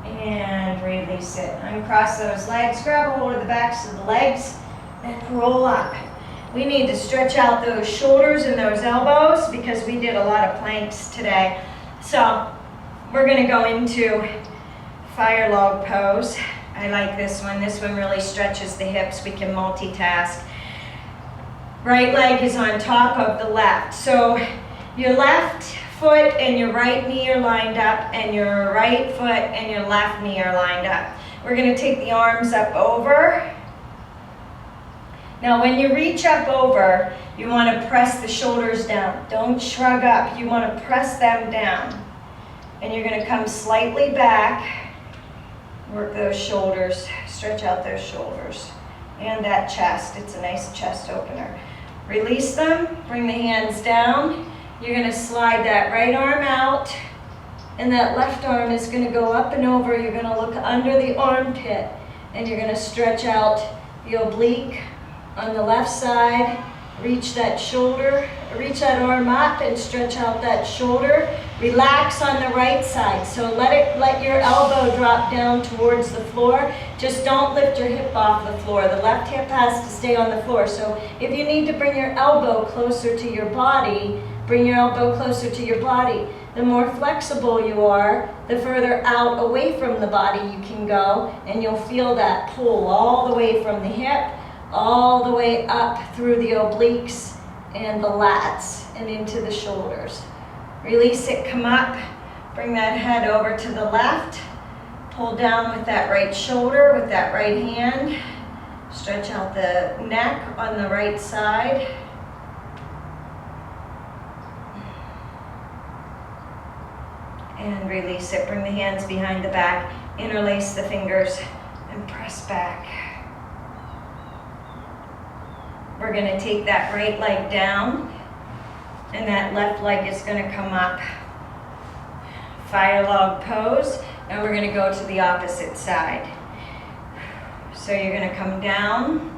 And release it. Uncross those legs, grab a hold of the backs of the legs, and roll up. We need to stretch out those shoulders and those elbows because we did a lot of planks today. So we're going to go into fire log pose. I like this one. This one really stretches the hips. We can multitask. Right leg is on top of the left. So your left foot and your right knee are lined up, and your right foot and your left knee are lined up. We're going to take the arms up over, Now when you reach up over, you want to press the shoulders down. Don't shrug up. You want to press them down. And you're going to come slightly back. Work those shoulders. Stretch out those shoulders. And that chest. It's a nice chest opener. Release them. Bring the hands down. You're going to slide that right arm out. And that left arm is going to go up and over. You're going to look under the armpit. And you're going to stretch out the oblique on the left side. Reach that shoulder, reach that arm up and stretch out that shoulder. Relax on the right side. So let your elbow drop down towards the floor. Just don't lift your hip off the floor. The left hip has to stay on the floor. So if you need to bring your elbow closer to your body, bring your elbow closer to your body. The more flexible you are, the further out away from the body you can go, and you'll feel that pull all the way from the hip, all the way up through the obliques and the lats and into the shoulders. Release it, come up, bring that head over to the left, pull down with that right shoulder, with that right hand, stretch out the neck on the right side. And release it, bring the hands behind the back, interlace the fingers and press back. We're going to take that right leg down, and that left leg is going to come up. Fire log pose, and we're going to go to the opposite side. So you're going to come down,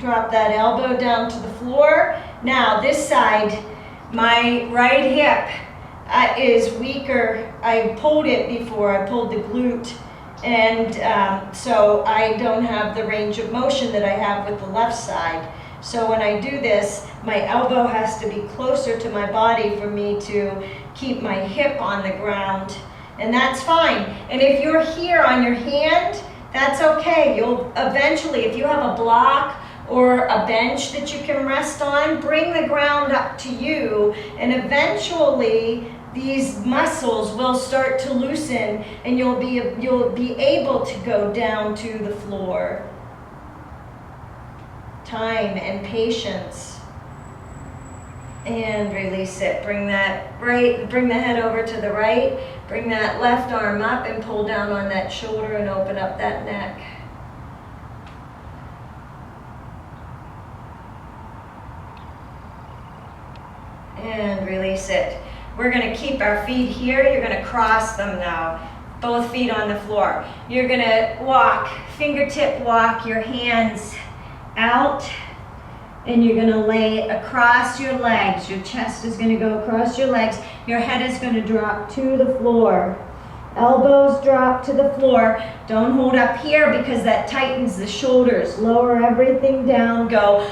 drop that elbow down to the floor. Now this side, my right hip is weaker. I pulled it before, I pulled the glute. And so I don't have the range of motion that I have with the left side. So when I do this, my elbow has to be closer to my body for me to keep my hip on the ground. And that's fine. And if you're here on your hand, that's okay. You'll eventually, if you have a block or a bench that you can rest on, bring the ground up to you, and eventually these muscles will start to loosen and you'll be able to go down to the floor. Time and patience. And release it. Bring the head over to the right. Bring that left arm up and pull down on that shoulder and open up that neck. And release it. We're going to keep our feet here. You're going to cross them now. Both feet on the floor. You're going to walk, fingertip walk your hands out, and you're going to lay across your legs. Your chest is going to go across your legs. Your head is going to drop to the floor. Elbows drop to the floor. Don't hold up here because that tightens the shoulders. Lower everything down. Go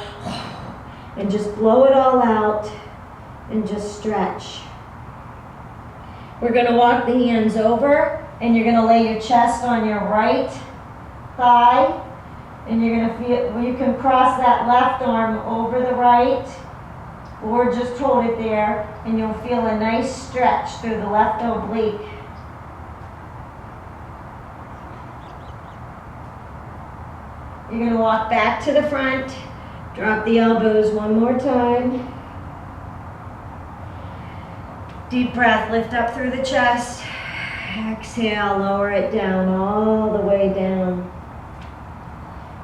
and just blow it all out and just stretch. We're going to walk the hands over, and you're going to lay your chest on your right thigh, and you're going to feel, you can cross that left arm over the right, or just hold it there, and you'll feel a nice stretch through the left oblique. You're going to walk back to the front, drop the elbows one more time. Deep breath, lift up through the chest. Exhale, lower it down, all the way down.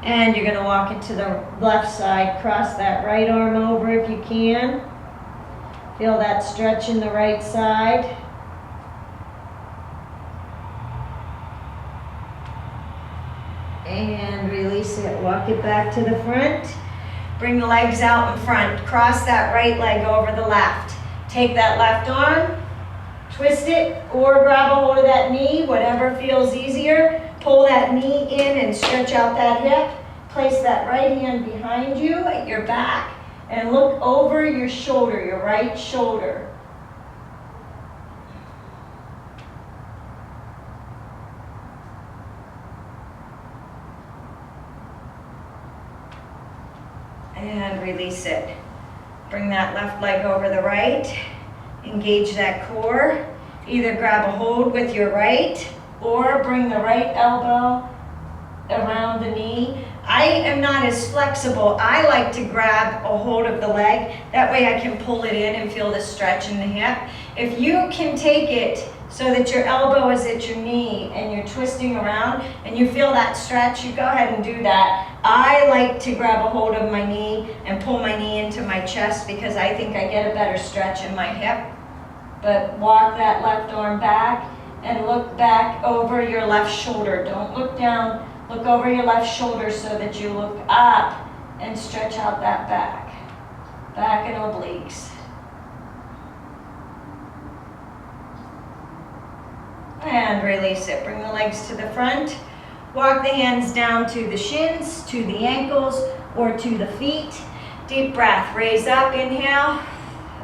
And you're going to walk it to the left side. Cross that right arm over if you can. Feel that stretch in the right side. And release it. Walk it back to the front. Bring the legs out in front. Cross that right leg over the left. Take that left arm, twist it, or grab a hold of that knee, whatever feels easier. Pull that knee in and stretch out that hip. Place that right hand behind you at your back and look over your shoulder, your right shoulder. And release it. Bring that left leg over the right. Engage that core. Either grab a hold with your right or bring the right elbow around the knee. I am not as flexible. I like to grab a hold of the leg. That way I can pull it in and feel the stretch in the hip. If you can take it so that your elbow is at your knee and you're twisting around and you feel that stretch, you go ahead and do that. I like to grab a hold of my knee and pull my knee into my chest because I think I get a better stretch in my hip. But walk that left arm back and look back over your left shoulder. Don't look down. Look over your left shoulder so that you look up and stretch out that back. Back and obliques. And release it. Bring the legs to the front. Walk the hands down to the shins, to the ankles, or to the feet. Deep breath. Raise up, inhale.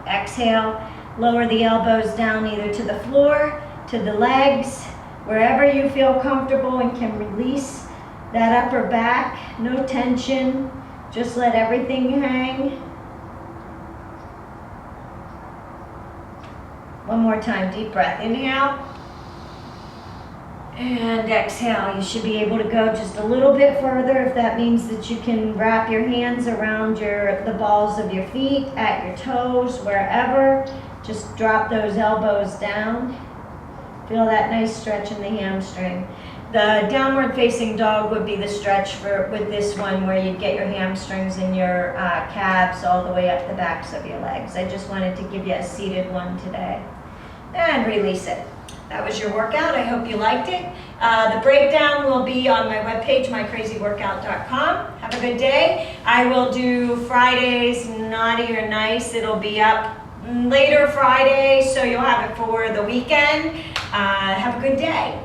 Exhale. Lower the elbows down either to the floor, to the legs, wherever you feel comfortable and can release that upper back. No tension. Just let everything hang. One more time. Deep breath. Inhale. And exhale. You should be able to go just a little bit further if that means that you can wrap your hands around the balls of your feet, at your toes, wherever. Just drop those elbows down. Feel that nice stretch in the hamstring. The downward facing dog would be the stretch with this one, where you get your hamstrings and your calves all the way up the backs of your legs. I just wanted to give you a seated one today. And release it. That was your workout. I hope you liked it. The breakdown will be on my webpage, mycrazyworkout.com. Have a good day. I will do Fridays, naughty or nice. It'll be up later Friday, so you'll have it for the weekend. Have a good day.